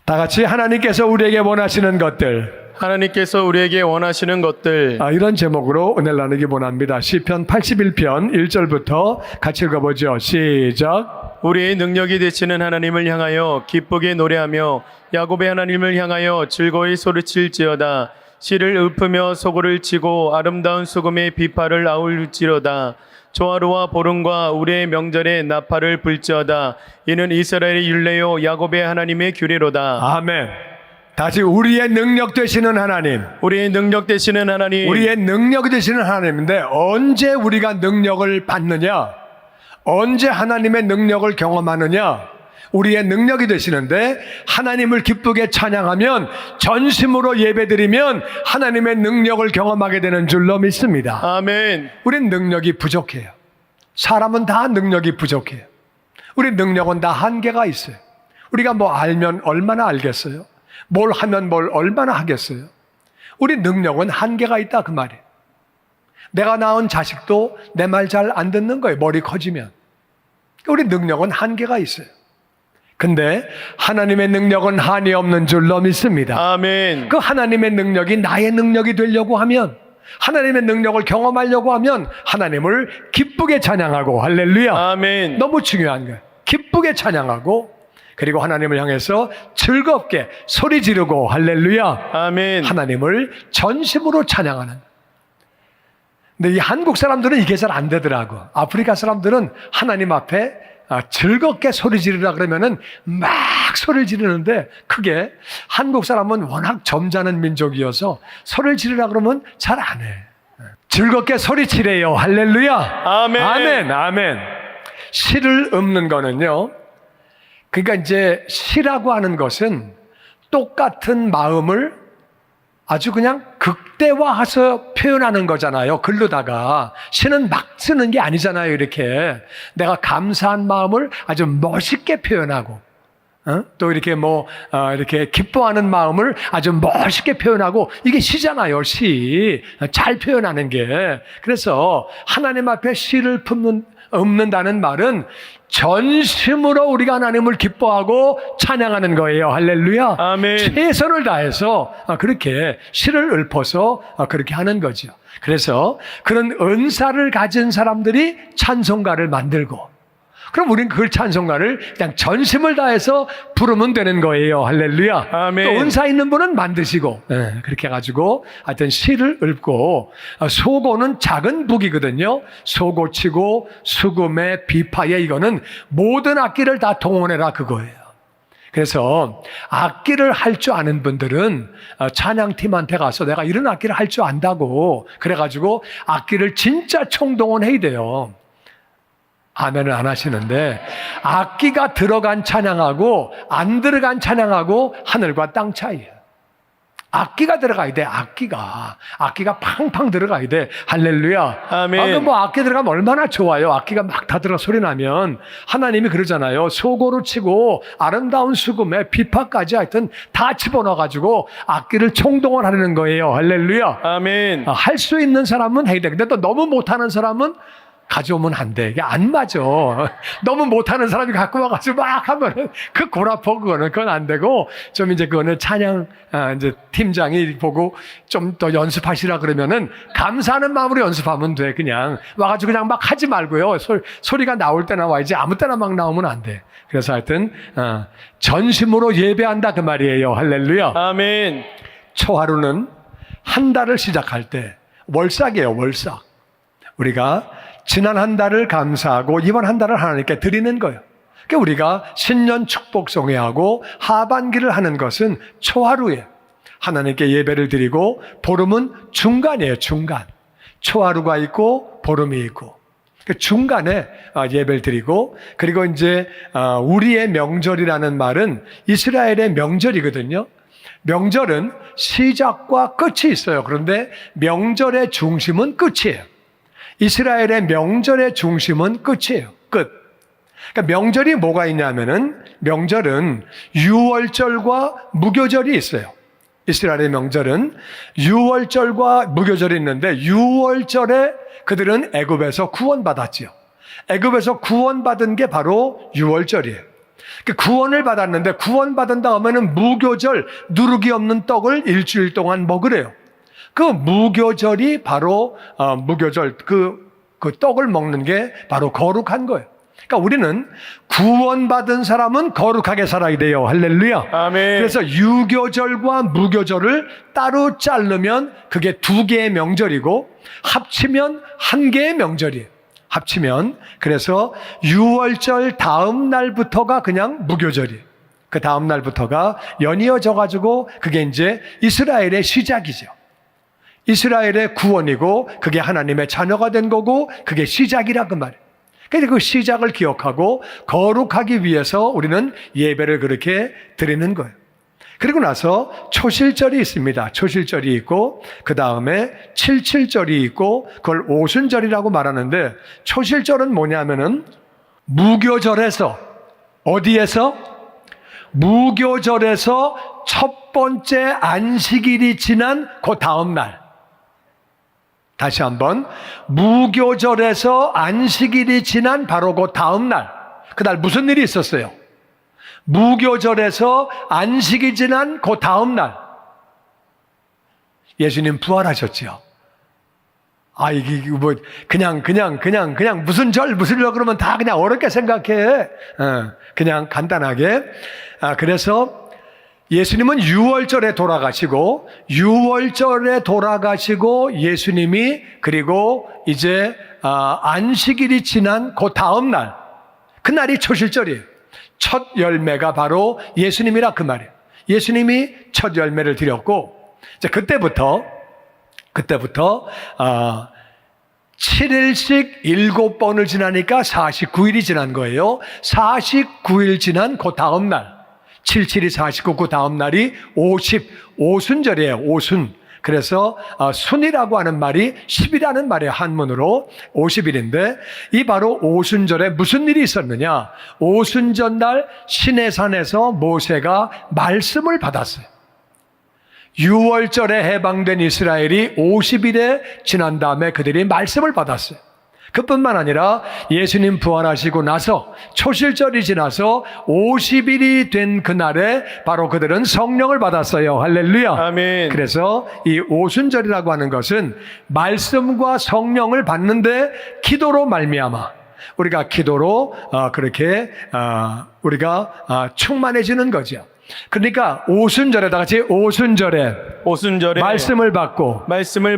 다 같이 하나님께서 우리에게 원하시는 것들, 하나님께서 우리에게 원하시는 것들. 이런 제목으로 은혜를 나누기 원합니다. 시편 81편 1절부터 같이 읽어보죠. 시작. 우리의 능력이 되시는 하나님을 향하여 기쁘게 노래하며 야곱의 하나님을 향하여 즐거이 소리칠지어다. 실을 읊으며 소고를 치고 아름다운 수금의 비파를 아울지로다. 조화로와 보름과 우리의 명절에 나팔을 불지어다. 이는 이스라엘의 율례요 야곱의 하나님의 규례로다. 아멘. 다시 우리의 능력 되시는 하나님, 우리의 능력 되시는 하나님. 우리의 능력 되시는 하나님인데 언제 우리가 능력을 받느냐? 언제 하나님의 능력을 경험하느냐? 우리의 능력이 되시는데 하나님을 기쁘게 찬양하면, 전심으로 예배드리면 하나님의 능력을 경험하게 되는 줄로 믿습니다. 아멘. 우린 능력이 부족해요. 사람은 다 능력이 부족해요. 우리 능력은 다 한계가 있어요. 우리가 뭐 알면 얼마나 알겠어요? 뭘 하면 뭘 얼마나 하겠어요? 우리 능력은 한계가 있다 그 말이에요. 내가 낳은 자식도 내 말 잘 안 듣는 거예요. 머리 커지면. 우리 능력은 한계가 있어요. 근데 하나님의 능력은 한이 없는 줄로 믿습니다. 아멘. 그 하나님의 능력이 나의 능력이 되려고 하면, 하나님의 능력을 경험하려고 하면 하나님을 기쁘게 찬양하고, 할렐루야. 아멘. 너무 중요한 거예요. 기쁘게 찬양하고, 그리고 하나님을 향해서 즐겁게 소리 지르고, 할렐루야. 아멘. 하나님을 전심으로 찬양하는. 근데 이 한국 사람들은 이게 잘 안 되더라고. 아프리카 사람들은 하나님 앞에 즐겁게 소리 지르라 그러면은 막 소리를 지르는데, 그게 한국 사람은 워낙 점잖은 민족이어서 소리를 지르라 그러면 잘 안 해. 즐겁게 소리치래요. 할렐루야. 아멘. 아멘. 아멘. 시를 읊는 거는요, 그러니까 이제 시라고 하는 것은 똑같은 마음을 아주 그냥 극대화해서 표현하는 거잖아요. 글로다가. 시는 막 쓰는 게 아니잖아요. 이렇게 내가 감사한 마음을 아주 멋있게 표현하고, 또 이렇게 이렇게 기뻐하는 마음을 아주 멋있게 표현하고, 이게 시잖아요. 시. 잘 표현하는 게. 그래서 하나님 앞에 시를 읊는다는 말은 전심으로 우리가 하나님을 기뻐하고 찬양하는 거예요. 할렐루야. 아멘. 최선을 다해서 그렇게 시를 읊어서 그렇게 하는 거죠. 그래서 그런 은사를 가진 사람들이 찬송가를 만들고, 그럼 우리는 그 찬송가를 그냥 전심을 다해서 부르면 되는 거예요. 할렐루야. 아멘. 또 은사 있는 분은 만드시고, 그렇게 해가지고 하여튼 시를 읊고, 소고는 작은 북이거든요. 소고 치고 수금에 비파에, 이거는 모든 악기를 다 동원해라 그거예요. 그래서 악기를 할 줄 아는 분들은 찬양팀한테 가서 내가 이런 악기를 할 줄 안다고 그래가지고 악기를 진짜 총동원해야 돼요. 아멘을 안 하시는데, 악기가 들어간 찬양하고 안 들어간 찬양하고 하늘과 땅 차이예요. 악기가 들어가야 돼. 악기가 팡팡 들어가야 돼. 할렐루야. 아멘. 그럼 뭐 악기 들어가면 얼마나 좋아요. 악기가 막 다 들어가 소리 나면. 하나님이 그러잖아요. 소고로 치고 아름다운 수금에 비파까지 하여튼 다 집어넣어가지고 악기를 총동원하는 거예요. 할렐루야. 아멘. 할 수 있는 사람은 해야 돼. 근데 또 너무 못하는 사람은 가져오면 안 돼. 이게 안 맞아. 너무 못하는 사람이 갖고 와가지고 막 하면은 그 골아퍼 그건 안 되고, 좀 이제 그거는 찬양 이제 팀장이 보고 좀 더 연습하시라 그러면은 감사하는 마음으로 연습하면 돼. 그냥 와가지고 그냥 막 하지 말고요. 소리가 나올 때나 와야지 아무 때나 막 나오면 안 돼. 그래서 하여튼 전심으로 예배한다 그 말이에요. 할렐루야. 아멘. 초하루는 한 달을 시작할 때 월삭이에요. 월삭. 우리가 지난 한 달을 감사하고 이번 한 달을 하나님께 드리는 거예요. 그러니까 우리가 신년 축복 송회하고 하반기를 하는 것은 초하루에 하나님께 예배를 드리고, 보름은 중간이에요. 중간. 초하루가 있고 보름이 있고, 그 중간에 예배를 드리고, 그리고 이제 우리의 명절이라는 말은 이스라엘의 명절이거든요. 명절은 시작과 끝이 있어요. 그런데 명절의 중심은 끝이에요. 이스라엘의 명절의 중심은 끝이에요. 끝. 그러니까 명절이 뭐가 있냐면은, 명절은 유월절과 무교절이 있어요. 이스라엘의 명절은 유월절과 무교절이 있는데, 유월절에 그들은 애굽에서 구원받았지요. 애굽에서 구원받은 게 바로 유월절이에요. 구원을 받았는데 구원받은 다음에는 무교절 누룩이 없는 떡을 일주일 동안 먹으래요. 그 무교절이 바로 무교절 그 떡을 먹는 게 바로 거룩한 거예요. 그러니까 우리는 구원받은 사람은 거룩하게 살아야 돼요. 할렐루야. 아멘. 그래서 유교절과 무교절을 따로 자르면 그게 2개의 명절이고 합치면 1개의 명절이에요. 합치면 그래서 6월절 다음 날부터가 그냥 무교절이에요. 그 다음 날부터가 연이어져 가지고 그게 이제 이스라엘의 시작이죠. 이스라엘의 구원이고 그게 하나님의 자녀가 된 거고 그게 시작이라 그 말이에요. 그래서 그 시작을 기억하고 거룩하기 위해서 우리는 예배를 그렇게 드리는 거예요. 그리고 나서 초실절이 있습니다. 초실절이 있고 그 다음에 칠칠절이 있고 그걸 오순절이라고 말하는데 초실절은 뭐냐면은 무교절에서 어디에서? 무교절에서 첫 번째 안식일이 지난 그 다음 날. 다시 한번 무교절에서 안식일이 지난 바로 그 다음 날. 그날 무슨 일이 있었어요? 무교절에서 안식이 지난 그 다음 날 예수님 부활하셨죠. 이게 뭐 그냥 무슨 절 그러면 다 그냥 어렵게 생각해. 그냥 간단하게. 그래서 예수님은 6월절에 돌아가시고 예수님이 그리고 이제 안식일이 지난 그 다음 날 그날이 초실절이에요. 첫 열매가 바로 예수님이라 그 말이에요. 예수님이 첫 열매를 드렸고 이제 그때부터 7일씩 7번을 지나니까 49일이 지난 거예요. 49일 지난 그 다음 날 77이 49, 그 다음 날이 50오순절이에요. 오순. 그래서 순이라고 하는 말이 10이라는 말이에요. 한문으로 50일인데 이 바로 오순절에 무슨 일이 있었느냐? 오순절 날 시내산에서 모세가 말씀을 받았어요. 6월절에 해방된 이스라엘이 50일에 지난 다음에 그들이 말씀을 받았어요. 그뿐만 아니라 예수님 부활하시고 나서 초실절이 지나서 50일이 된 그날에 바로 그들은 성령을 받았어요. 할렐루야. 아멘. 그래서 이 오순절이라고 하는 것은 말씀과 성령을 받는데 기도로 말미암아 우리가 기도로 그렇게 우리가 충만해지는 거죠. 그러니까 오순절에 다 같이 오순절에 말씀을 받고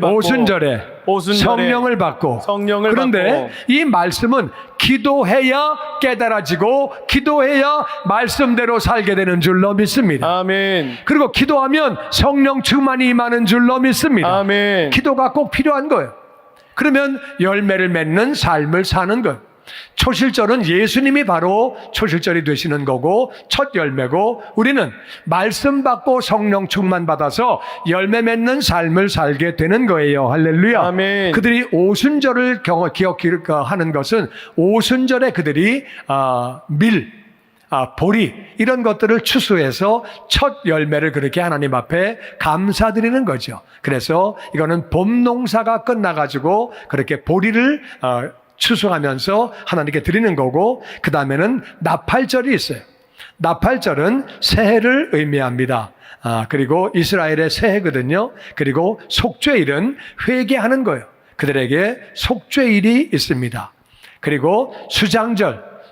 오순절에 성령을 받고 그런데 이 말씀은 기도해야 깨달아지고 기도해야 말씀대로 살게 되는 줄로 믿습니다. 아멘. 그리고 기도하면 성령 충만이 임하는 줄로 믿습니다. 아멘. 기도가 꼭 필요한 거예요. 그러면 열매를 맺는 삶을 사는 거예요. 초실절은 예수님이 바로 초실절이 되시는 거고 첫 열매고 우리는 말씀 받고 성령 충만 받아서 열매 맺는 삶을 살게 되는 거예요. 할렐루야. 아멘. 그들이 오순절을 기억하는 것은 오순절에 그들이 보리 이런 것들을 추수해서 첫 열매를 그렇게 하나님 앞에 감사드리는 거죠. 그래서 이거는 봄 농사가 끝나가지고 그렇게 보리를 추수하면서 하나님께 드리는 거고 그 다음에는 나팔절이 있어요. 나팔절은 새해를 의미합니다. 그리고 이스라엘의 새해거든요. 그리고 속죄일은 회개하는 거예요. 그들에게 속죄일이 있습니다. 그리고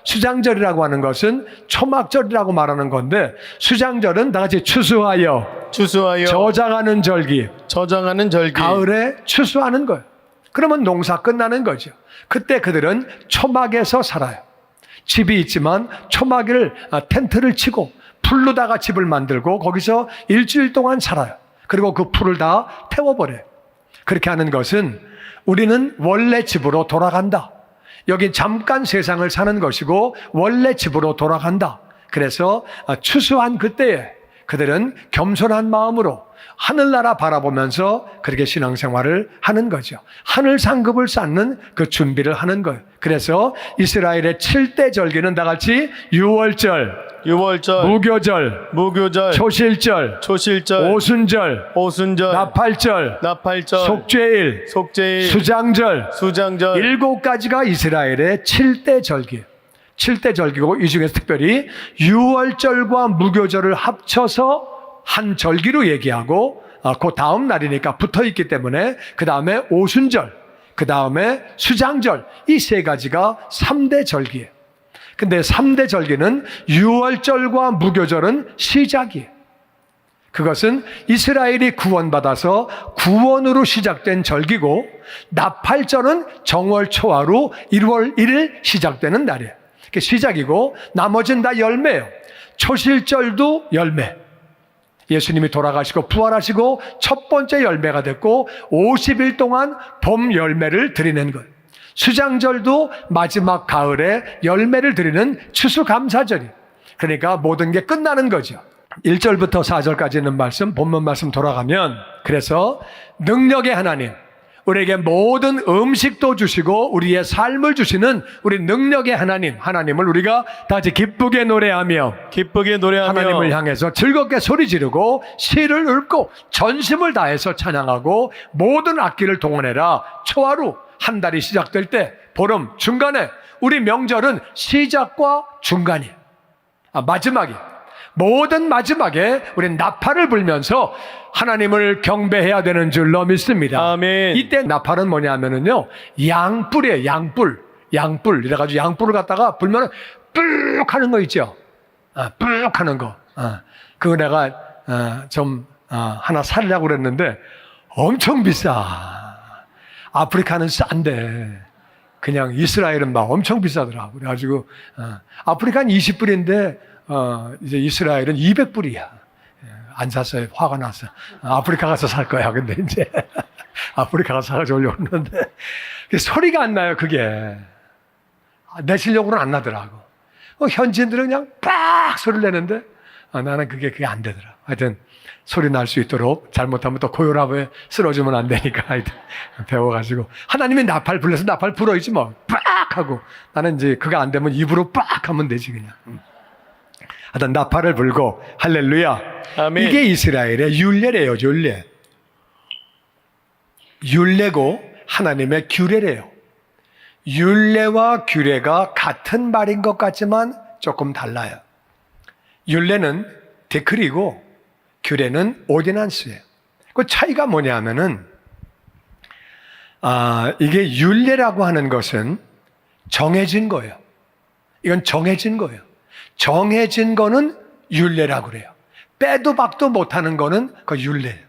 수장절이라고 하는 것은 초막절이라고 말하는 건데 수장절은 다 같이 추수하여 저장하는 절기 가을에 추수하는 거예요. 그러면 농사 끝나는 거죠. 그때 그들은 초막에서 살아요. 집이 있지만 초막을 텐트를 치고 풀로다가 집을 만들고 거기서 일주일 동안 살아요. 그리고 그 풀을 다 태워버려요. 그렇게 하는 것은 우리는 원래 집으로 돌아간다. 여기 잠깐 세상을 사는 것이고 원래 집으로 돌아간다. 그래서 추수한 그때에 그들은 겸손한 마음으로 하늘나라 바라보면서 그렇게 신앙생활을 하는 거죠. 하늘 상급을 쌓는 그 준비를 하는 거예요. 그래서 이스라엘의 7대 절기는 다 같이 6월절, 무교절, 초실절, 오순절, 나팔절, 속죄일, 수장절 7가지가 이스라엘의 7대 절기예요. 7대 절기고 이 중에서 특별히 유월절과 무교절을 합쳐서 한 절기로 얘기하고 그 다음 날이니까 붙어있기 때문에 그 다음에 오순절, 그 다음에 수장절, 이 세 가지가 3대 절기예요. 근데 3대 절기는 유월절과 무교절은 시작이에요. 그것은 이스라엘이 구원받아서 구원으로 시작된 절기고, 나팔절은 정월 초하루 1월 1일 시작되는 날이에요. 그게 시작이고 나머지는 다 열매예요. 초실절도 열매. 예수님이 돌아가시고 부활하시고 첫 번째 열매가 됐고 50일 동안 봄 열매를 드리는 것. 수장절도 마지막 가을에 열매를 드리는 추수감사절이에요. 그러니까 모든 게 끝나는 거죠. 1절부터 4절까지 있는 말씀, 본문 말씀 돌아가면, 그래서 능력의 하나님, 우리에게 모든 음식도 주시고 우리의 삶을 주시는 우리 능력의 하나님, 하나님을 우리가 다 같이 기쁘게 노래하며 하나님을 향해서 즐겁게 소리 지르고 시를 읊고 전심을 다해서 찬양하고 모든 악기를 동원해라. 초하루 한 달이 시작될 때, 보름 중간에, 우리 명절은 시작과 중간이에요. 마지막이에요. 모든 마지막에 우리는 나팔을 불면서 하나님을 경배해야 되는 줄로 믿습니다. 아멘. 이때 나팔은 뭐냐면은요, 양뿔이에요. 양뿔. 이래가지고 양뿔을 갖다가 불면은 뿔 하는 거 있죠. 뿔 하는 거. 그거 내가 하나 살려고 그랬는데 엄청 비싸. 아프리카는 싼데 그냥 이스라엘은 막 엄청 비싸더라고. 그래가지고 아프리카는 20불인데 이제 이스라엘은 200불이야. 안 샀어요. 화가 났어. 아프리카 가서 살 거야. 근데 이제 아프리카 가서 사가지고 올려놓는데 소리가 안 나요. 그게 내 실력으로는 안 나더라고. 현지인들은 그냥 빡 소리를 내는데 나는 그게 안 되더라. 하여튼 소리 날 수 있도록, 잘못하면 또 고요라고에 쓰러지면 안 되니까 하여튼 배워가지고, 하나님이 나팔 불러서 나팔 불어야지 뭐 빡 하고, 나는 이제 그거 안 되면 입으로 빡 하면 되지 그냥. 하여튼 나팔을 불고 할렐루야. 아멘. 이게 이스라엘의 율례래요. 율례고 하나님의 규례래요. 율례와 규례가 같은 말인 것 같지만 조금 달라요. 율례는 데크리고 규례는 오디난스예요. 그 차이가 뭐냐면은 이게 율례라고 하는 것은 정해진 거예요. 이건 정해진 거예요. 정해진 거는 율례라고 그래요. 빼도 박도 못하는 거는 그 율례예요.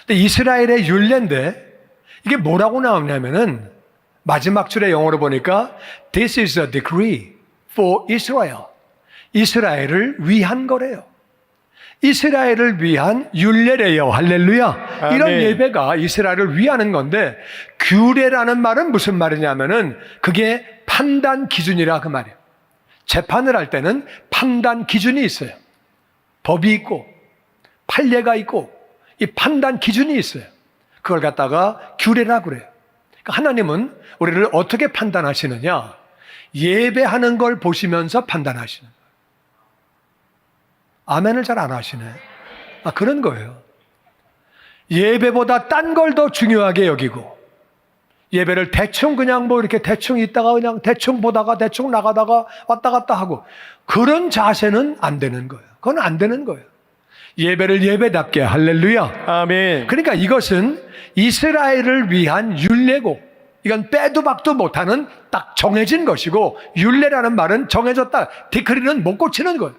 근데 이스라엘의 율례인데 이게 뭐라고 나오냐면은 마지막 줄에 영어로 보니까 This is a decree for Israel. 이스라엘을 위한 거래요. 이스라엘을 위한 율례래요. 할렐루야. 아멘. 이런 예배가 이스라엘을 위하는 건데, 규례라는 말은 무슨 말이냐면은 그게 판단 기준이라 그 말이에요. 재판을 할 때는 판단 기준이 있어요. 법이 있고 판례가 있고 이 판단 기준이 있어요. 그걸 갖다가 규례라고 그래요. 그러니까 하나님은 우리를 어떻게 판단하시느냐? 예배하는 걸 보시면서 판단하시는 거예요. 아멘을 잘 안 하시네. 그런 거예요. 예배보다 딴 걸 더 중요하게 여기고, 예배를 대충 그냥 뭐 이렇게 대충 있다가 그냥 대충 보다가 대충 나가다가 왔다 갔다 하고, 그런 자세는 안 되는 거예요. 그건 안 되는 거예요. 예배를 예배답게. 할렐루야. 아멘. 그러니까 이것은 이스라엘을 위한 율례고, 이건 빼도 박도 못하는 딱 정해진 것이고, 율례라는 말은 정해졌다. 디크리는 못 고치는 거예요.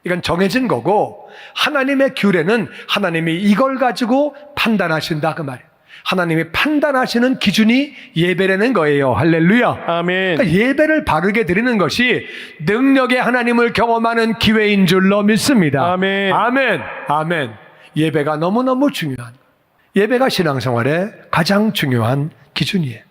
이건 정해진 거고, 하나님의 규례는 하나님이 이걸 가지고 판단하신다 그 말이에요. 하나님이 판단하시는 기준이 예배라는 거예요. 할렐루야. 아멘. 그러니까 예배를 바르게 드리는 것이 능력의 하나님을 경험하는 기회인 줄로 믿습니다. 아멘. 아멘. 아멘. 예배가 너무너무 중요한, 예배가 신앙생활의 가장 중요한 기준이에요.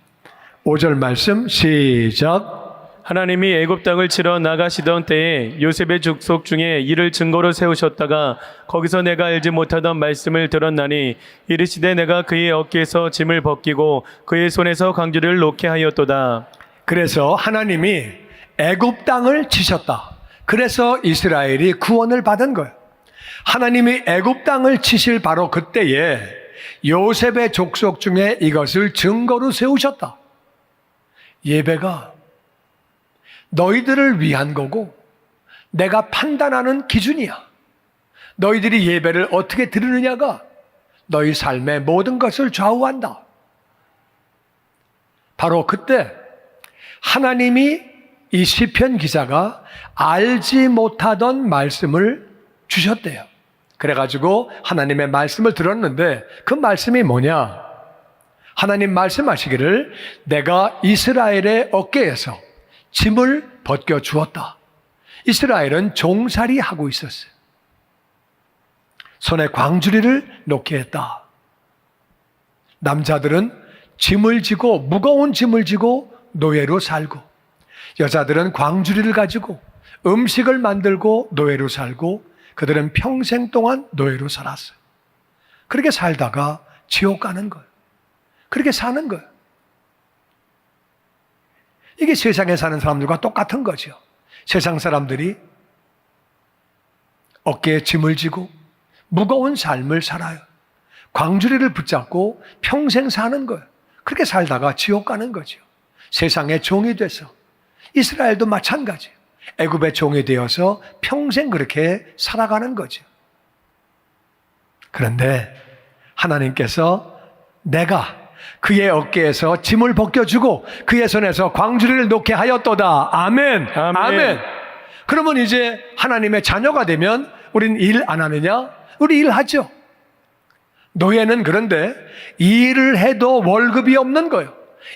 5절 말씀 시작. 하나님이 애굽 땅을 치러 나가시던 때에 요셉의 족속 중에 이를 증거로 세우셨다가 거기서 내가 알지 못하던 말씀을 들었나니, 이르시되 내가 그의 어깨에서 짐을 벗기고 그의 손에서 광주를 놓게 하였도다. 그래서 하나님이 애굽 땅을 치셨다. 그래서 이스라엘이 구원을 받은 거예요. 하나님이 애굽 땅을 치실 바로 그때에 요셉의 족속 중에 이것을 증거로 세우셨다. 예배가 너희들을 위한 거고 내가 판단하는 기준이야. 너희들이 예배를 어떻게 드리느냐가 너희 삶의 모든 것을 좌우한다. 바로 그때 하나님이 이 시편 기자가 알지 못하던 말씀을 주셨대요. 그래가지고 하나님의 말씀을 들었는데 그 말씀이 뭐냐? 하나님 말씀하시기를 내가 이스라엘의 어깨에서 짐을 벗겨 주었다. 이스라엘은 종살이 하고 있었어요. 손에 광주리를 놓게 했다. 남자들은 짐을 지고 무거운 짐을 지고 노예로 살고 여자들은 광주리를 가지고 음식을 만들고 노예로 살고 그들은 평생 동안 노예로 살았어요. 그렇게 살다가 지옥 가는 거예요. 그렇게 사는 거예요. 이게 세상에 사는 사람들과 똑같은 거죠. 세상 사람들이 어깨에 짐을 지고 무거운 삶을 살아요. 광주리를 붙잡고 평생 사는 거예요. 그렇게 살다가 지옥 가는 거죠. 세상의 종이 돼서. 이스라엘도 마찬가지예요. 애굽의 종이 되어서 평생 그렇게 살아가는 거죠. 그런데 하나님께서 내가 그의 어깨에서 짐을 벗겨주고 그의 손에서 광주리를 놓게 하였도다. 아멘. 아멘. 아멘. 그러면 이제 하나님의 자녀가 되면 우린 일 안 하느냐? 우리 일하죠. 노예는 그런데 일을 해도 월급이 없는 거예요.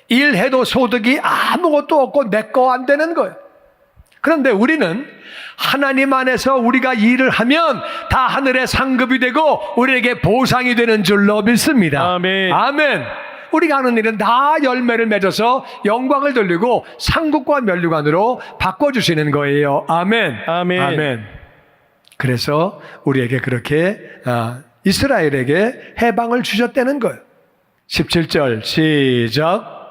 일해도 소득이 아무것도 없고 내 거 안 되는 거예요. 그런데 우리는 하나님 안에서 우리가 일을 하면 다 하늘의 상급이 되고 우리에게 보상이 되는 줄로 믿습니다. 아멘. 아멘. 우리가 하는 일은 다 열매를 맺어서 영광을 돌리고 상급과 면류관으로 바꿔주시는 거예요. 아멘. 아멘. 아멘. 그래서 우리에게 그렇게 이스라엘에게 해방을 주셨다는 거예요. 17절 시작.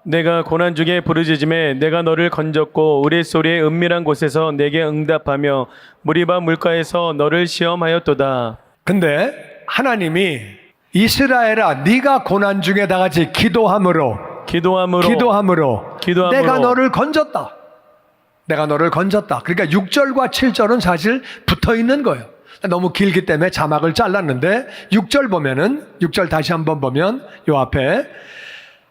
내가 고난 중에 부르짖음에 내가 너를 건졌고 우레소리의 은밀한 곳에서 내게 응답하며 무리바 물가에서 너를 시험하였도다. 근데 하나님이 이스라엘아 네가 고난 중에 다 같이 기도함으로 기도함으로 내가 너를 건졌다. 내가 너를 건졌다. 그러니까 6절과 7절은 사실 붙어 있는 거예요. 너무 길기 때문에 자막을 잘랐는데 6절 보면은 6절 다시 한번 보면 요 앞에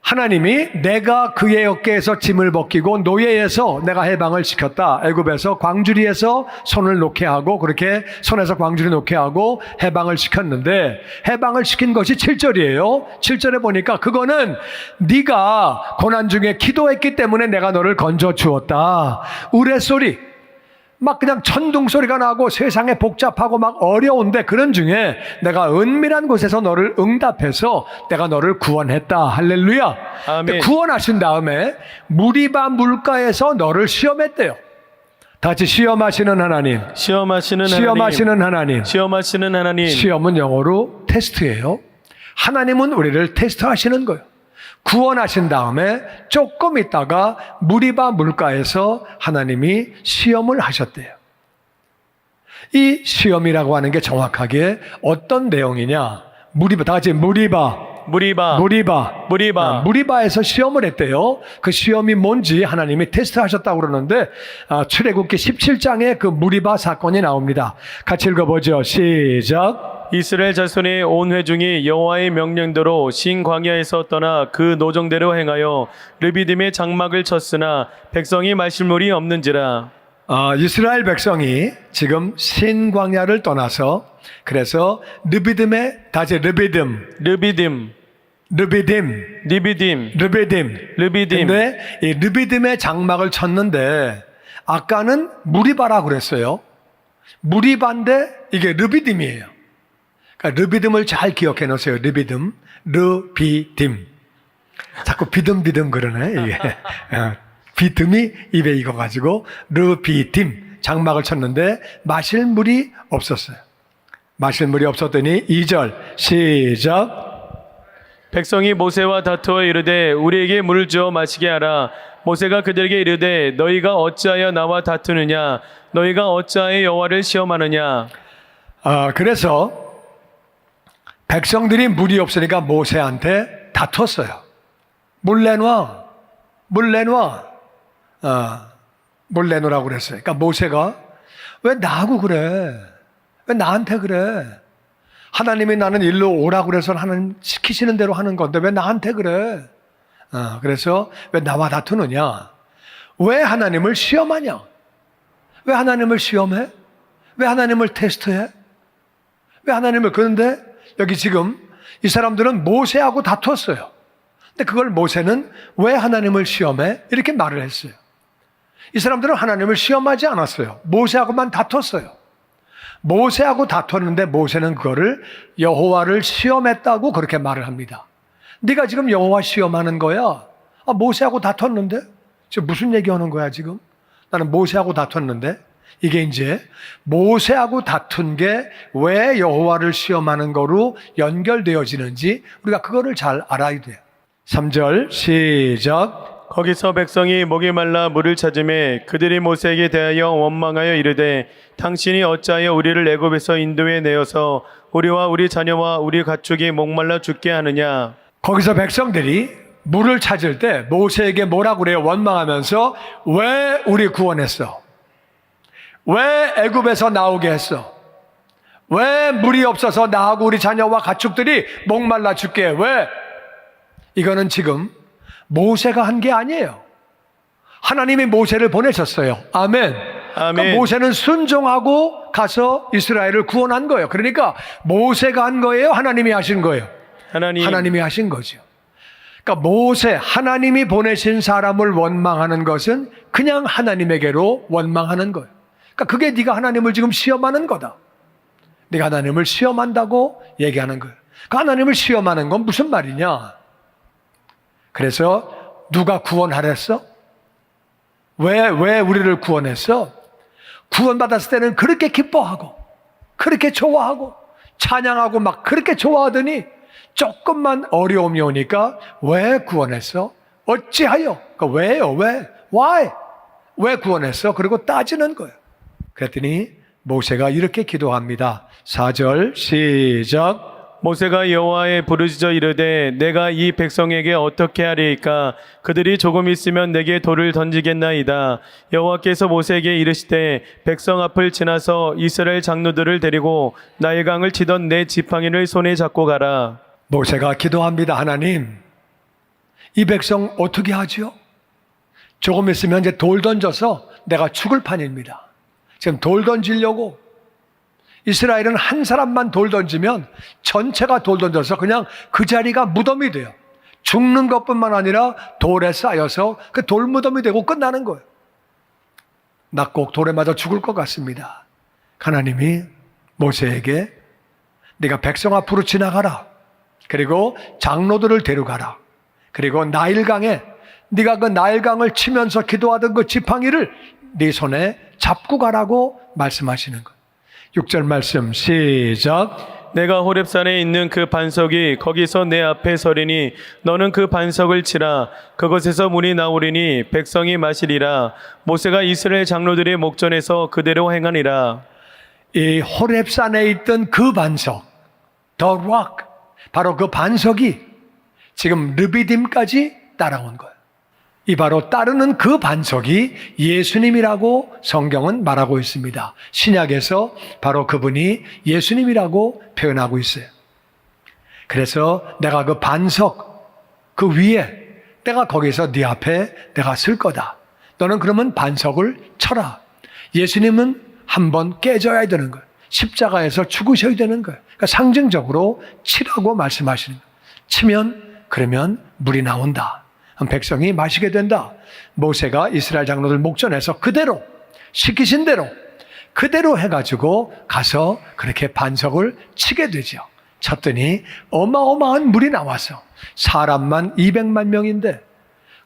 하나님이 내가 그의 어깨에서 짐을 벗기고 노예에서 내가 해방을 시켰다. 애굽에서 광주리에서 손을 놓게 하고 그렇게 손에서 광주리 놓게 하고 해방을 시켰는데 해방을 시킨 것이 7절이에요. 7절에 보니까 그거는 네가 고난 중에 기도했기 때문에 내가 너를 건져 주었다. 우레소리 막 그냥 천둥 소리가 나고 세상에 복잡하고 막 어려운데 그런 중에 내가 은밀한 곳에서 너를 응답해서 내가 너를 구원했다. 할렐루야. 아멘. 구원하신 다음에 무리바 물가에서 너를 시험했대요. 다 같이 시험하시는 하나님. 시험하시는 하나님. 시험하시는 하나님. 시험은 영어로 테스트예요. 하나님은 우리를 테스트하시는 거예요. 구원하신 다음에 조금 있다가 무리바 물가에서 하나님이 시험을 하셨대요. 이 시험이라고 하는 게 정확하게 어떤 내용이냐? 무리바, 다 같이 무리바에서 시험을 했대요. 그 시험이 뭔지 하나님이 테스트하셨다고 그러는데 출애굽기 17장에 그 무리바 사건이 나옵니다. 같이 읽어보죠. 시작. 이스라엘 자손의 온 회중이 여호와의 명령대로 신 광야에서 떠나 그 노정대로 행하여 르비딤의 장막을 쳤으나 백성이 마실 물이 없는지라. 이스라엘 백성이 지금 신 광야를 떠나서 그래서 르비딤의 다시 르비딤. 근데 이 르비딤의 장막을 쳤는데 아까는 무리바라고 그랬어요. 무리바인데 이게 르비딤이에요. 그러니까 르비딤을 잘 기억해 놓으세요. 르비딤. 자꾸 비듬비듬 그러네. 이게 비듬이 입에 익어가지고 르비딤 장막을 쳤는데 마실 물이 없었어요. 마실 물이 없었더니 2절 시작. 백성이 모세와 다투어 이르되 우리에게 물을 주어 마시게 하라. 모세가 그들에게 이르되 너희가 어찌하여 나와 다투느냐? 너희가 어찌하여 여호와를 시험하느냐? 그래서 백성들이 물이 없으니까 모세한테 다퉜어요. 물 내놔. 뭘 내놓으라고 그랬어요. 그러니까 모세가 왜 나하고 그래? 왜 나한테 그래? 하나님이 나는 일로 오라고 그래서 하나님 시키시는 대로 하는 건데 왜 나한테 그래? 그래서 왜 나와 다투느냐? 왜 하나님을 시험하냐? 왜 하나님을 시험해? 왜 하나님을 테스트해? 왜 하나님을 그런데 여기 지금 이 사람들은 모세하고 다투었어요. 근데 그걸 모세는 왜 하나님을 시험해? 이렇게 말을 했어요. 이 사람들은 하나님을 시험하지 않았어요. 모세하고만 다퉜어요. 모세하고 다퉜는데 모세는 그거를 여호와를 시험했다고 그렇게 말을 합니다. 네가 지금 여호와 시험하는 거야? 모세하고 다퉜는데? 지금 무슨 얘기하는 거야 지금? 나는 모세하고 다퉜는데? 이게 이제 모세하고 다툰 게 왜 여호와를 시험하는 거로 연결되어지는지 우리가 그거를 잘 알아야 돼요. 3절 시작. 거기서 백성이 목이 말라 물을 찾음에 그들이 모세에게 대하여 원망하여 이르되 당신이 어찌하여 우리를 애굽에서 인도해 내어서 우리와 우리 자녀와 우리 가축이 목말라 죽게 하느냐. 거기서 백성들이 물을 찾을 때 모세에게 뭐라고 그래요? 원망하면서 왜 우리 구원했어? 왜 애굽에서 나오게 했어? 왜 물이 없어서 나하고 우리 자녀와 가축들이 목말라 죽게 해? 왜? 이거는 지금 모세가 한 게 아니에요. 하나님이 모세를 보내셨어요. 아멘. 그러니까 모세는 순종하고 가서 이스라엘을 구원한 거예요. 그러니까 모세가 한 거예요? 하나님이 하신 거예요? 하나님이 하신 거죠. 그러니까 모세, 하나님이 보내신 사람을 원망하는 것은 그냥 하나님에게로 원망하는 거예요. 그러니까 그게 네가 하나님을 지금 시험하는 거다. 네가 하나님을 시험한다고 얘기하는 거예요. 그 하나님을 시험하는 건 무슨 말이냐? 그래서 누가 구원하랬어? 왜 우리를 구원했어? 구원받았을 때는 그렇게 기뻐하고 그렇게 좋아하고 찬양하고 막 그렇게 좋아하더니 조금만 어려움이 오니까 왜 구원했어? 어찌하여? 그러니까 왜요? 왜? Why? 왜 구원했어? 그리고 따지는 거예요. 그랬더니 모세가 이렇게 기도합니다. 4절 시작. 모세가 여호와의 부르짖어 이르되 내가 이 백성에게 어떻게 하리이까? 그들이 조금 있으면 내게 돌을 던지겠나이다. 여호와께서 모세에게 이르시되 백성 앞을 지나서 이스라엘 장로들을 데리고 나일 강을 치던 내 지팡이를 손에 잡고 가라. 모세가 기도합니다. 하나님, 이 백성 어떻게 하죠? 조금 있으면 이제 돌 던져서 내가 죽을 판입니다. 지금 돌 던지려고 이스라엘은 한 사람만 돌 던지면 전체가 돌 던져서 그냥 그 자리가 무덤이 돼요. 죽는 것뿐만 아니라 돌에 쌓여서 그 돌 무덤이 되고 끝나는 거예요. 나 꼭 돌에 맞아 죽을 것 같습니다. 하나님이 모세에게 네가 백성 앞으로 지나가라. 그리고 장로들을 데려가라. 그리고 나일강에 네가 그 나일강을 치면서 기도하던 그 지팡이를 네 손에 잡고 가라고 말씀하시는 거예요. 6절 말씀 시작. 내가 호렙산에 있는 그 반석이 거기서 내 앞에 서리니 너는 그 반석을 치라. 그것에서 물이 나오리니 백성이 마시리라. 모세가 이스라엘 장로들의 목전에서 그대로 행하니라. 이 호렙산에 있던 그 반석, The Rock, 바로 그 반석이 지금 르비딤까지 따라온 거예요. 이 바로 따르는 그 반석이 예수님이라고 성경은 말하고 있습니다. 신약에서 바로 그분이 예수님이라고 표현하고 있어요. 그래서 내가 그 반석 그 위에 내가 거기서 네 앞에 내가 쓸 거다. 너는 그러면 반석을 쳐라. 예수님은 한번 깨져야 되는 거예요. 십자가에서 죽으셔야 되는 거예요. 그러니까 상징적으로 치라고 말씀하시는 거예요. 치면 그러면 물이 나온다. 백성이 마시게 된다. 모세가 이스라엘 장로들 목전에서 그대로 시키신 대로 그대로 해가지고 가서 그렇게 반석을 치게 되죠. 쳤더니 어마어마한 물이 나와서 사람만 200만 명인데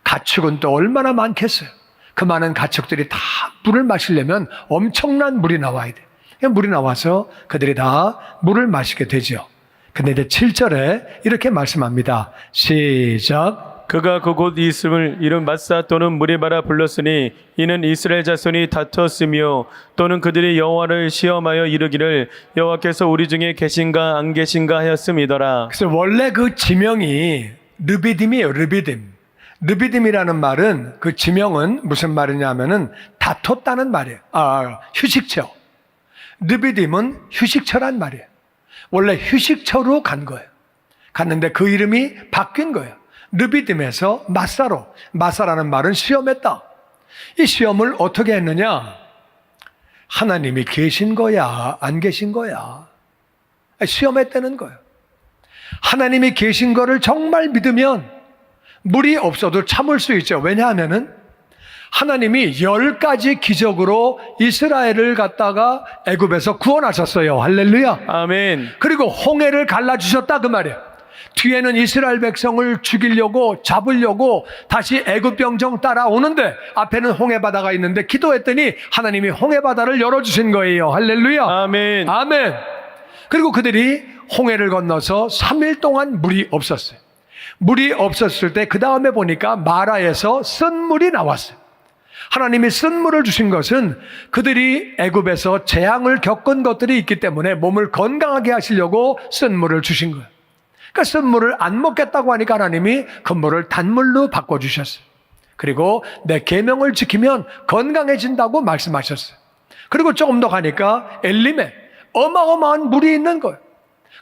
가축은 또 얼마나 많겠어요. 그 많은 가축들이 다 물을 마시려면 엄청난 물이 나와야 돼요. 물이 나와서 그들이 다 물을 마시게 되죠. 근데 이제 7절에 이렇게 말씀합니다. 시작. 그가 그곳 있음을 이름 마사 또는 무리바라 불렀으니 이는 이스라엘 자손이 다투었으며 또는 그들이 여호와를 시험하여 이르기를 여호와께서 우리 중에 계신가 안 계신가 하였음이더라. 그래서 원래 그 지명이 르비딤이에요. 르비딤. 르비딤이라는 말은 그 지명은 무슨 말이냐면은 다퉜다는 말이에요. 휴식처. 르비딤은 휴식처란 말이에요. 원래 휴식처로 간 거예요. 갔는데 그 이름이 바뀐 거예요. 르비딤에서 마사로. 마사라는 말은 시험했다. 이 시험을 어떻게 했느냐? 하나님이 계신 거야, 안 계신 거야? 시험했다는 거예요. 하나님이 계신 거를 정말 믿으면 물이 없어도 참을 수 있죠. 왜냐하면은 하나님이 10가지 기적으로 이스라엘을 갖다가 애굽에서 구원하셨어요. 할렐루야. 아멘. 그리고 홍해를 갈라주셨다 그 말이에요. 뒤에는 이스라엘 백성을 죽이려고 잡으려고 다시 애굽 병정 따라오는데 앞에는 홍해 바다가 있는데 기도했더니 하나님이 홍해 바다를 열어주신 거예요. 할렐루야. 아멘. 아멘. 그리고 그들이 홍해를 건너서 3일 동안 물이 없었어요. 물이 없었을 때 그 다음에 보니까 마라에서 쓴물이 나왔어요. 하나님이 쓴물을 주신 것은 그들이 애굽에서 재앙을 겪은 것들이 있기 때문에 몸을 건강하게 하시려고 쓴물을 주신 거예요. 그러니까 쓴물을 안 먹겠다고 하니까 하나님이 그 물을 단물로 바꿔주셨어요. 그리고 내 계명을 지키면 건강해진다고 말씀하셨어요. 그리고 조금 더 가니까 엘림에 어마어마한 물이 있는 거예요.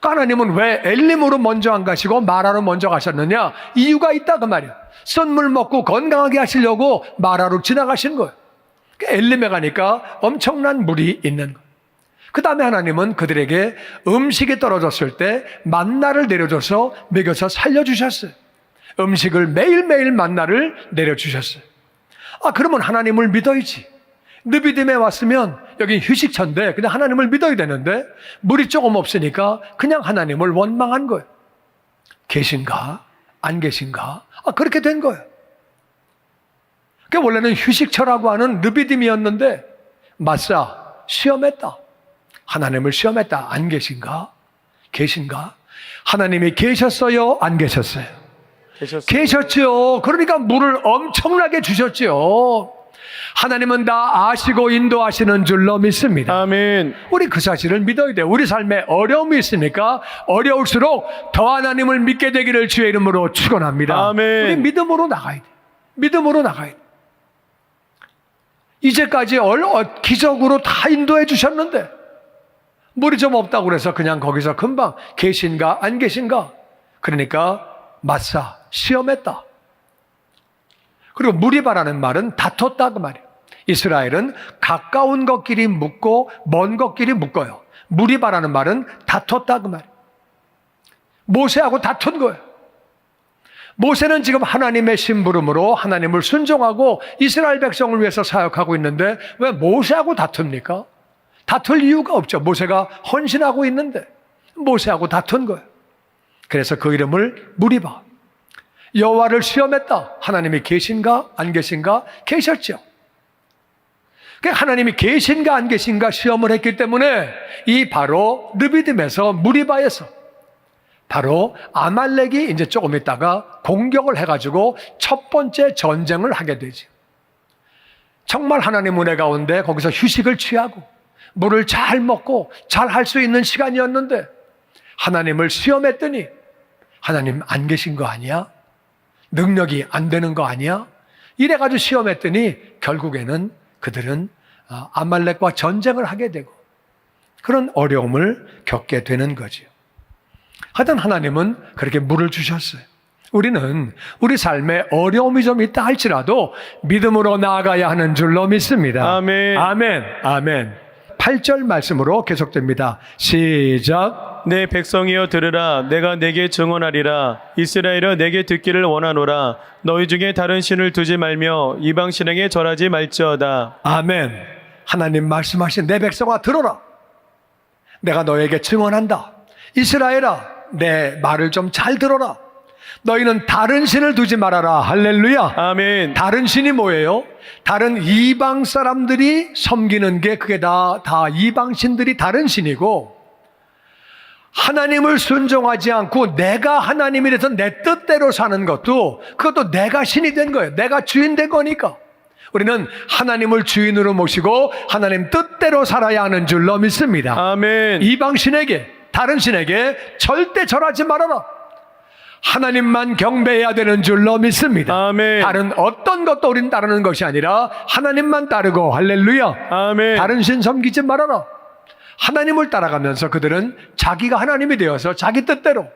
그러니까 하나님은 왜 엘림으로 먼저 안 가시고 마라로 먼저 가셨느냐? 이유가 있다 그 말이에요. 쓴물 먹고 건강하게 하시려고 마라로 지나가신 거예요. 그러니까 엘림에 가니까 엄청난 물이 있는 거예요. 그 다음에 하나님은 그들에게 음식이 떨어졌을 때 만나를 내려줘서 먹여서 살려주셨어요. 음식을 매일매일 만나를 내려주셨어요. 그러면 하나님을 믿어야지. 르비딤에 왔으면 여기 휴식처인데 그냥 하나님을 믿어야 되는데 물이 조금 없으니까 그냥 하나님을 원망한 거예요. 계신가? 안 계신가? 그렇게 된 거예요. 그러니까 원래는 휴식처라고 하는 르비딤이었는데 마사 시험했다. 하나님을 시험했다. 안 계신가? 계신가? 하나님이 계셨어요? 안 계셨어요? 계셨죠. 그러니까 물을 엄청나게 주셨죠. 하나님은 다 아시고 인도하시는 줄로 믿습니다. 아멘. 우리 그 사실을 믿어야 돼요. 우리 삶에 어려움이 있으니까 어려울수록 더 하나님을 믿게 되기를 주의 이름으로 축원합니다. 아멘. 우리 믿음으로 나가야 돼. 믿음으로 나가야 돼. 이제까지 기적으로 다 인도해 주셨는데 물이 좀 없다고 그래서 그냥 거기서 금방 계신가 안 계신가? 그러니까 마사 시험했다. 그리고 무리바라는 말은 다퉜다 그 말이에요. 이스라엘은 가까운 것끼리 묶고 먼 것끼리 묶어요. 무리바라는 말은 다퉜다 그 말이에요. 모세하고 다툰 거예요. 모세는 지금 하나님의 심부름으로 하나님을 순종하고 이스라엘 백성을 위해서 사역하고 있는데 왜 모세하고 다툽니까? 다툴 이유가 없죠. 모세가 헌신하고 있는데 모세하고 다툰 거예요. 그래서 그 이름을 무리바. 여호와를 시험했다. 하나님이 계신가 안 계신가? 계셨죠. 하나님이 계신가 안 계신가 시험을 했기 때문에 이 바로 르비딤에서 무리바에서 바로 아말렉이 이제 조금 있다가 공격을 해가지고 첫 번째 전쟁을 하게 되죠. 정말 하나님 은혜 가운데 거기서 휴식을 취하고 물을 잘 먹고 잘 할 수 있는 시간이었는데 하나님을 시험했더니 하나님 안 계신 거 아니야? 능력이 안 되는 거 아니야? 이래가지고 시험했더니 결국에는 그들은 아말렉과 전쟁을 하게 되고 그런 어려움을 겪게 되는 거지요. 하여튼 하나님은 그렇게 물을 주셨어요. 우리는 우리 삶에 어려움이 좀 있다 할지라도 믿음으로 나아가야 하는 줄로 믿습니다. 아멘. 아멘. 아멘. 8절 말씀으로 계속됩니다. 시작. 내 백성이여 들으라. 내가 내게 증언하리라. 이스라엘여 내게 듣기를 원하노라. 너희 중에 다른 신을 두지 말며 이방 신에게 절하지 말지어다. 아멘. 하나님 말씀하신 내 백성아 들어라. 내가 너에게 증언한다. 이스라엘아 내 말을 좀 잘 들어라. 너희는 다른 신을 두지 말아라. 할렐루야. 아멘. 다른 신이 뭐예요? 다른 이방 사람들이 섬기는 게 그게 다 이방 신들이 다른 신이고 하나님을 순종하지 않고 내가 하나님이 돼서 내 뜻대로 사는 것도 그것도 내가 신이 된 거예요. 내가 주인 된 거니까. 우리는 하나님을 주인으로 모시고 하나님 뜻대로 살아야 하는 줄로 믿습니다. 아멘. 이방 신에게 다른 신에게 절대 절하지 말아라. 하나님만 경배해야 되는 줄로 믿습니다. 아멘. 다른 어떤 것도 우린 따르는 것이 아니라 하나님만 따르고 할렐루야. 아멘. 다른 신 섬기지 말아라. 하나님을 따라가면서 그들은 자기가 하나님이 되어서 자기 뜻대로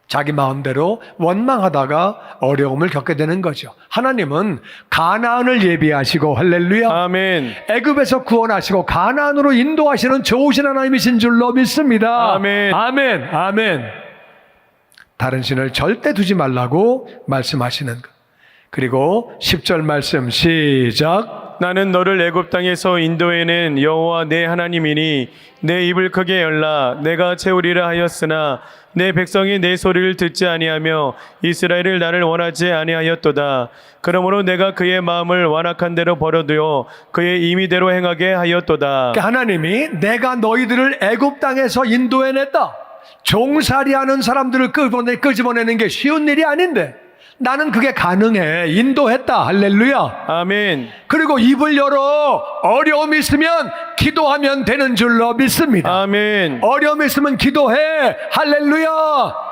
자기 마음대로 원망하다가 어려움을 겪게 되는 거죠. 하나님은 가나안을 예비하시고 할렐루야. 아멘. 애굽에서 구원하시고 가나안으로 인도하시는 좋으신 하나님이신 줄로 믿습니다. 아멘. 아멘. 아멘. 다른 신을 절대 두지 말라고 말씀하시는 것. 그리고 10절 말씀 시작. 나는 너를 애굽 땅에서 인도해낸 여호와 내 하나님이니 내 입을 크게 열라. 내가 채우리라 하였으나 내 백성이 내 소리를 듣지 아니하며 이스라엘을 나를 원하지 아니하였도다. 그러므로 내가 그의 마음을 완악한 대로 버려두어 그의 임의대로 행하게 하였도다. 그러니까 하나님이 내가 너희들을 애굽 땅에서 인도해냈다. 종살이하는 사람들을 끄집어내는 게 쉬운 일이 아닌데 나는 그게 가능해. 인도했다. 할렐루야. 아멘. 그리고 입을 열어 어려움이 있으면 기도하면 되는 줄로 믿습니다. 아멘. 어려움이 있으면 기도해. 할렐루야.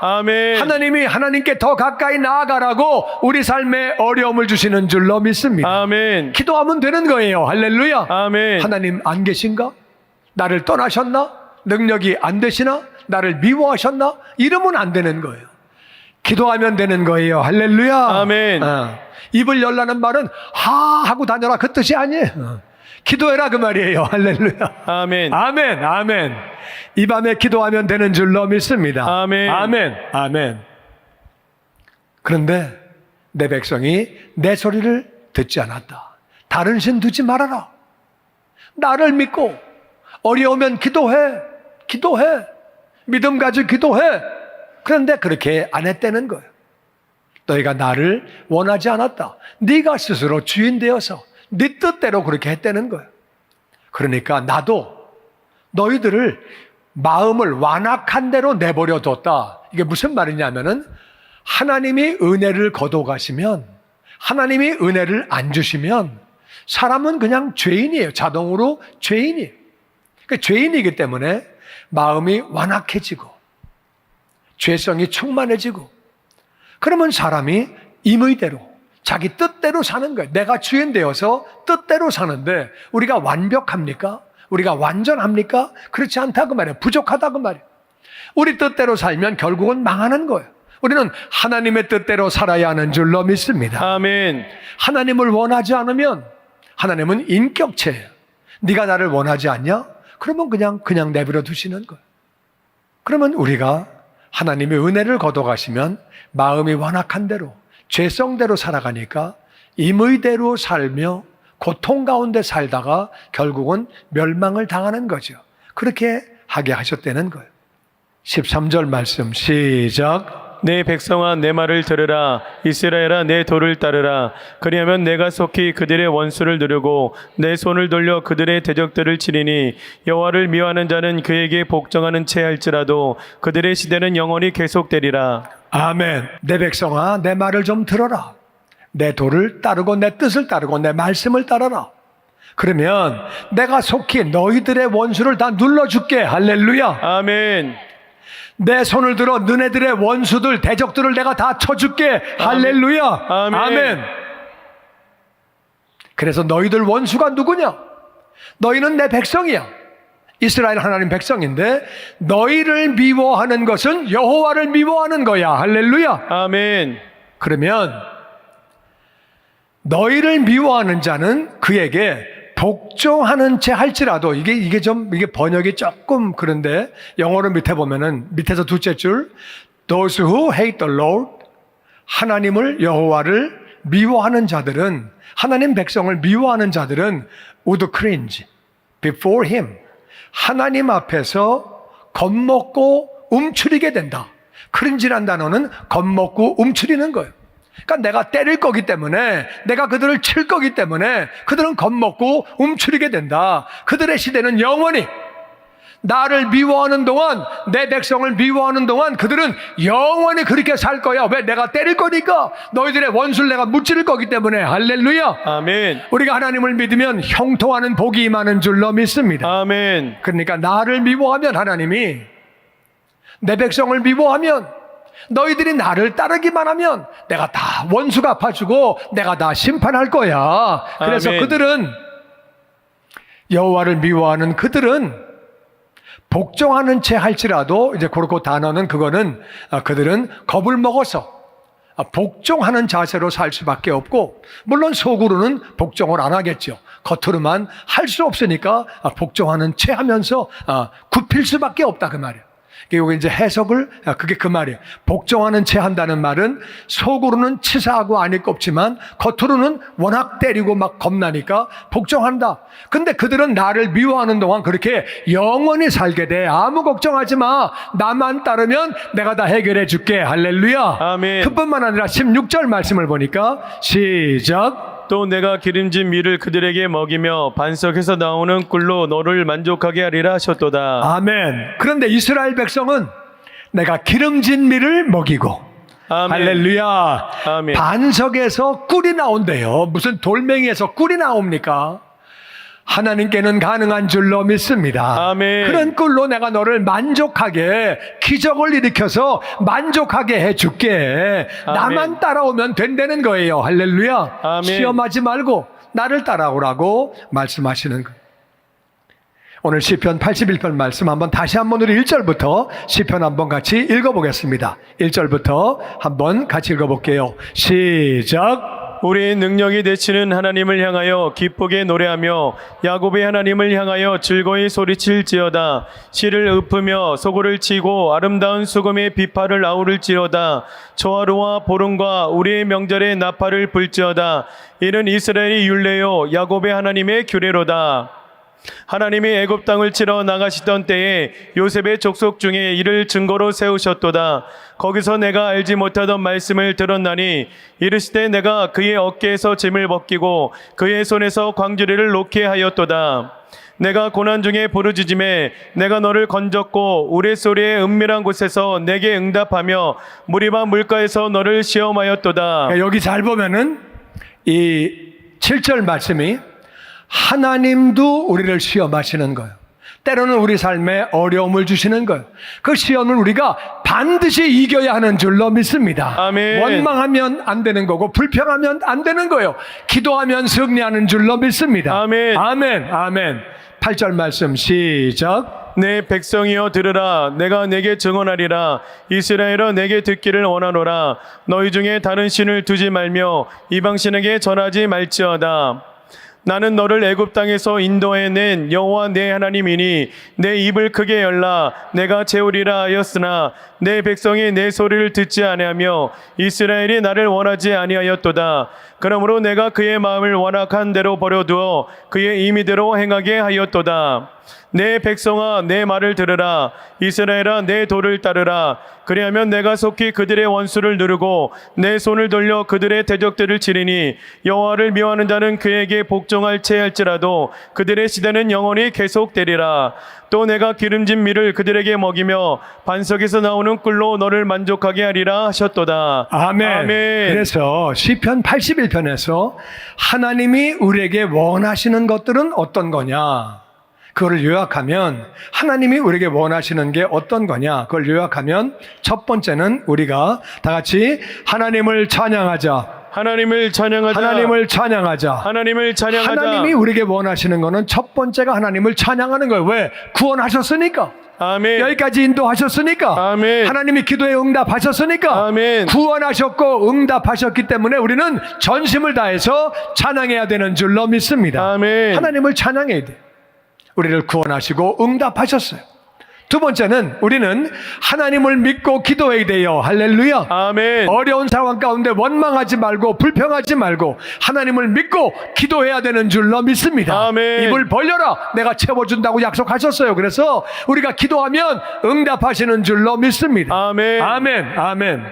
아멘. 하나님이 하나님께 더 가까이 나아가라고 우리 삶에 어려움을 주시는 줄로 믿습니다. 아멘. 기도하면 되는 거예요. 할렐루야. 아멘. 하나님 안 계신가? 나를 떠나셨나? 능력이 안 되시나? 나를 미워하셨나? 이러면 안 되는 거예요. 기도하면 되는 거예요. 할렐루야. 아멘. 입을 열라는 말은 하고 다녀라 그 뜻이 아니에요. 기도해라 그 말이에요. 할렐루야. 아멘. 아멘. 아멘. 이 밤에 기도하면 되는 줄로 믿습니다. 아멘. 아멘. 아멘. 그런데 내 백성이 내 소리를 듣지 않았다. 다른 신 두지 말아라. 나를 믿고 어려우면 기도해. 기도해. 믿음 가지고 기도해. 그런데 그렇게 안 했다는 거예요. 너희가 나를 원하지 않았다. 네가 스스로 주인 되어서 네 뜻대로 그렇게 했다는 거예요. 그러니까 나도 너희들을 마음을 완악한 대로 내버려 뒀다. 이게 무슨 말이냐면은 하나님이 은혜를 거둬가시면 하나님이 은혜를 안 주시면 사람은 그냥 죄인이에요. 자동으로 죄인이에요. 그러니까 죄인이기 때문에 마음이 완악해지고 죄성이 충만해지고 그러면 사람이 임의대로 자기 뜻대로 사는 거예요. 내가 주인 되어서 뜻대로 사는데 우리가 완벽합니까? 우리가 완전합니까? 그렇지 않다고 말이에요. 부족하다고 말이에요. 우리 뜻대로 살면 결국은 망하는 거예요. 우리는 하나님의 뜻대로 살아야 하는 줄로 믿습니다. 아멘. 하나님을 원하지 않으면 하나님은 인격체예요. 네가 나를 원하지 않냐? 그러면 그냥 내버려 두시는 거예요. 그러면 우리가 하나님의 은혜를 거둬가시면 마음이 완악한 대로 죄성대로 살아가니까 임의대로 살며 고통 가운데 살다가 결국은 멸망을 당하는 거죠. 그렇게 하게 하셨다는 거예요. 13절 말씀 시작. 내 백성아 내 말을 들으라. 이스라엘아 내 도를 따르라. 그리하면 내가 속히 그들의 원수를 누르고 내 손을 돌려 그들의 대적들을 치리니 여호와를 미워하는 자는 그에게 복종하는 채 할지라도 그들의 시대는 영원히 계속되리라. 아멘. 내 백성아 내 말을 좀 들어라. 내 도를 따르고 내 뜻을 따르고 내 말씀을 따르라. 그러면 내가 속히 너희들의 원수를 다 눌러줄게. 할렐루야. 아멘. 내 손을 들어 너네들의 원수들 대적들을 내가 다 쳐줄게. 할렐루야. 아멘. 아멘. 그래서 너희들 원수가 누구냐? 너희는 내 백성이야. 이스라엘 하나님 백성인데 너희를 미워하는 것은 여호와를 미워하는 거야. 할렐루야. 아멘. 그러면 너희를 미워하는 자는 그에게 복종하는 채 할지라도 이게 번역이 조금 그런데 영어로 밑에 보면은 밑에서 둘째 줄 Those who hate the Lord 하나님을 여호와를 미워하는 자들은 하나님 백성을 미워하는 자들은 would cringe before him 하나님 앞에서 겁먹고 움츠리게 된다. 크린지란 단어는 겁먹고 움츠리는 거예요. 그러니까 내가 때릴 거기 때문에 내가 그들을 칠 거기 때문에 그들은 겁먹고 움츠리게 된다. 그들의 시대는 영원히 나를 미워하는 동안 내 백성을 미워하는 동안 그들은 영원히 그렇게 살 거야. 왜? 내가 때릴 거니까 너희들의 원수를 내가 무찌를 거기 때문에. 할렐루야. 아멘. 우리가 하나님을 믿으면 형통하는 복이 임하는 줄로 믿습니다. 아멘. 그러니까 나를 미워하면 하나님이 내 백성을 미워하면 너희들이 나를 따르기만 하면 내가 다 원수 갚아주고 내가 다 심판할 거야. 그래서 아멘. 그들은 여호와를 미워하는 그들은 복종하는 채 할지라도 이제 그렇고 단어는 그거는 그들은 겁을 먹어서 복종하는 자세로 살 수밖에 없고, 물론 속으로는 복종을 안 하겠죠. 겉으로만 할 수 없으니까 복종하는 채 하면서 굽힐 수밖에 없다 그 말이에요. 여기 이제 해석을 그게 그 말이에요. 복종하는 채 한다는 말은 속으로는 치사하고 안일 껍지만 겉으로는 워낙 때리고 막 겁나니까 복종한다. 근데 그들은 나를 미워하는 동안 그렇게 영원히 살게 돼. 아무 걱정하지 마. 나만 따르면 내가 다 해결해 줄게. 할렐루야. 아멘. 그뿐만 아니라 16절 말씀을 보니까 시작. 또 내가 기름진 밀을 그들에게 먹이며 반석에서 나오는 꿀로 너를 만족하게 하리라 하셨도다. 아멘. 그런데 이스라엘 백성은 내가 기름진 밀을 먹이고, 아멘. 할렐루야. 아멘. 반석에서 꿀이 나온대요. 무슨 돌멩이에서 꿀이 나옵니까? 하나님께는 가능한 줄로 믿습니다. 아멘. 그런 꿀로 내가 너를 만족하게, 기적을 일으켜서 만족하게 해줄게. 아멘. 나만 따라오면 된다는 거예요. 할렐루야. 아멘. 시험하지 말고 나를 따라오라고 말씀하시는 거예요. 오늘 시편 81편 말씀 한번 다시 한번 우리 1절부터 시편 한번 같이 읽어보겠습니다. 1절부터 한번 같이 읽어볼게요. 시작. 우리의 능력이 되시는 하나님을 향하여 기쁘게 노래하며 야곱의 하나님을 향하여 즐거이 소리칠지어다. 실을 읊으며 소고를 치고 아름다운 수금의 비파를 아우를지어다. 초하루와 보름과 우리의 명절에 나팔을 불지어다. 이는 이스라엘의 율례요 야곱의 하나님의 규례로다. 하나님이 애굽 땅을 치러 나가시던 때에 요셉의 족속 중에 이를 증거로 세우셨도다. 거기서 내가 알지 못하던 말씀을 들었나니 이르시되 내가 그의 어깨에서 짐을 벗기고 그의 손에서 광주리를 놓게 하였도다. 내가 고난 중에 부르짖음에 내가 너를 건졌고 우레소리의 은밀한 곳에서 내게 응답하며 무리바 물가에서 너를 시험하였도다. 여기 잘 보면은 이 7절 말씀이 하나님도 우리를 시험하시는 거예요. 때로는 우리 삶에 어려움을 주시는 거예요. 그 시험을 우리가 반드시 이겨야 하는 줄로 믿습니다. 아멘. 원망하면 안 되는 거고 불평하면 안 되는 거예요. 기도하면 승리하는 줄로 믿습니다. 아멘. 아멘. 아멘. 8절 말씀 시작. 내 백성이여 들으라. 내가 내게 증언하리라. 이스라엘아 내게 듣기를 원하노라. 너희 중에 다른 신을 두지 말며 이방신에게 전하지 말지어다. 나는 너를 애굽 땅에서 인도해낸 여호와 내 하나님이니 내 입을 크게 열라. 내가 재우리라 하였으나 내 백성이 내 소리를 듣지 아니하며 이스라엘이 나를 원하지 아니하였도다. 그러므로 내가 그의 마음을 완악한 대로 버려두어 그의 임의대로 행하게 하였도다. 내 백성아 내 말을 들으라. 이스라엘아 내 도를 따르라. 그리하면 내가 속히 그들의 원수를 누르고 내 손을 돌려 그들의 대적들을 치리니 여호와를 미워하는 자는 그에게 복종할 채 할지라도 그들의 시대는 영원히 계속되리라. 또 내가 기름진 밀을 그들에게 먹이며 반석에서 나오는 꿀로 너를 만족하게 하리라 하셨도다. 아멘. 아멘. 그래서 시편 81편에서 하나님이 우리에게 원하시는 것들은 어떤 거냐? 그걸 요약하면 하나님이 우리에게 원하시는 게 어떤 거냐? 그걸 요약하면 첫 번째는 우리가 다 같이 하나님을 찬양하자. 하나님을 찬양하자. 하나님을 찬양하자. 하나님을 찬양하자. 하나님이 우리에게 원하시는 거는 첫 번째가 하나님을 찬양하는 거예요. 왜? 구원하셨으니까. 아멘. 여기까지 인도하셨으니까. 아멘. 하나님이 기도에 응답하셨으니까. 아멘. 구원하셨고 응답하셨기 때문에 우리는 전심을 다해서 찬양해야 되는 줄로 믿습니다. 아멘. 하나님을 찬양해야 돼요. 우리를 구원하시고 응답하셨어요. 두 번째는 우리는 하나님을 믿고 기도해야 돼요. 할렐루야. 아멘. 어려운 상황 가운데 원망하지 말고 불평하지 말고 하나님을 믿고 기도해야 되는 줄로 믿습니다. 아멘. 입을 벌려라. 내가 채워준다고 약속하셨어요. 그래서 우리가 기도하면 응답하시는 줄로 믿습니다. 아멘. 아멘. 아멘.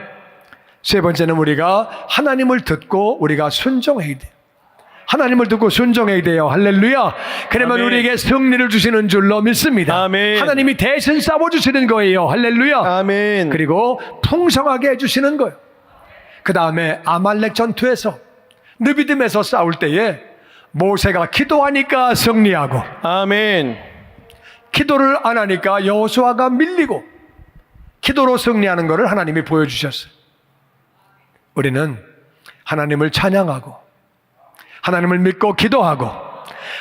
세 번째는 우리가 하나님을 듣고 우리가 순종해야 돼요. 하나님을 듣고 순종해야 돼요. 할렐루야. 그러면 아멘. 우리에게 승리를 주시는 줄로 믿습니다. 아멘. 하나님이 대신 싸워주시는 거예요. 할렐루야. 아멘. 그리고 풍성하게 해주시는 거예요. 그 다음에 아말렉 전투에서 느비딤에서 싸울 때에 모세가 기도하니까 승리하고 아멘. 기도를 안 하니까 여호수아가 밀리고 기도로 승리하는 것을 하나님이 보여주셨어요. 우리는 하나님을 찬양하고 하나님을 믿고 기도하고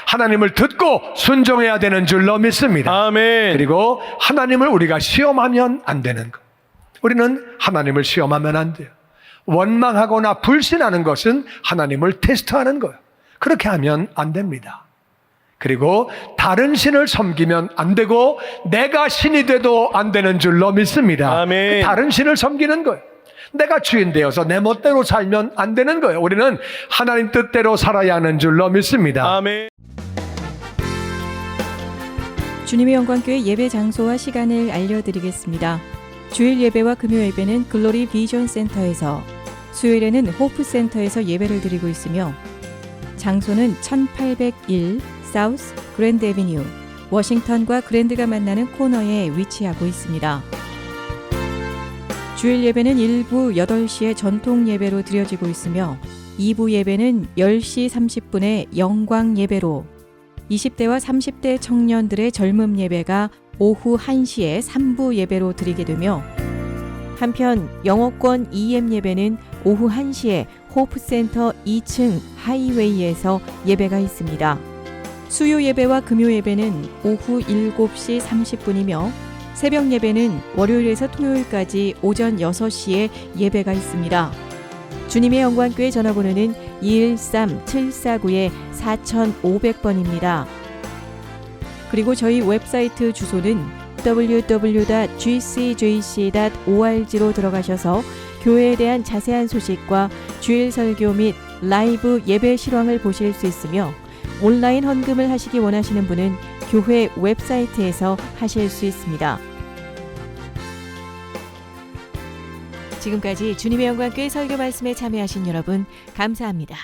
하나님을 듣고 순종해야 되는 줄로 믿습니다. 아멘. 그리고 하나님을 우리가 시험하면 안 되는 것. 우리는 하나님을 시험하면 안 돼요. 원망하거나 불신하는 것은 하나님을 테스트하는 거예요. 그렇게 하면 안 됩니다. 그리고 다른 신을 섬기면 안 되고 내가 신이 돼도 안 되는 줄로 믿습니다. 아멘. 다른 신을 섬기는 거예요. 내가 주인 되어서 내 멋대로 살면 안 되는 거예요. 우리는 하나님 뜻대로 살아야 하는 줄로 믿습니다. 아멘. 주님의 영광교회 예배 장소와 시간을 알려드리겠습니다. 주일 예배와 금요 예배는 글로리 비전 센터에서, 수요일에는 호프 센터에서 예배를 드리고 있으며 장소는 1801 사우스 그랜드 애비뉴 워싱턴과 그랜드가 만나는 코너에 위치하고 있습니다. 주일 예배는 1부 8시에 전통 예배로 드려지고 있으며 2부 예배는 10시 30분에 영광 예배로, 20대와 30대 청년들의 젊음 예배가 오후 1시에 3부 예배로 드리게 되며, 한편 영어권 EM 예배는 오후 1시에 호프센터 2층 하이웨이에서 예배가 있습니다. 수요 예배와 금요 예배는 오후 7시 30분이며 새벽 예배는 월요일에서 토요일까지 오전 6시에 예배가 있습니다. 주님의 영광교회 전화번호는 213-749-4500번입니다. 그리고 저희 웹사이트 주소는 www.gcjc.org로 들어가셔서 교회에 대한 자세한 소식과 주일 설교 및 라이브 예배 실황을 보실 수 있으며, 온라인 헌금을 하시기 원하시는 분은 교회 웹사이트에서 하실 수 있습니다. 지금까지 주님의 영광교회 설교 말씀에 참여하신 여러분 감사합니다.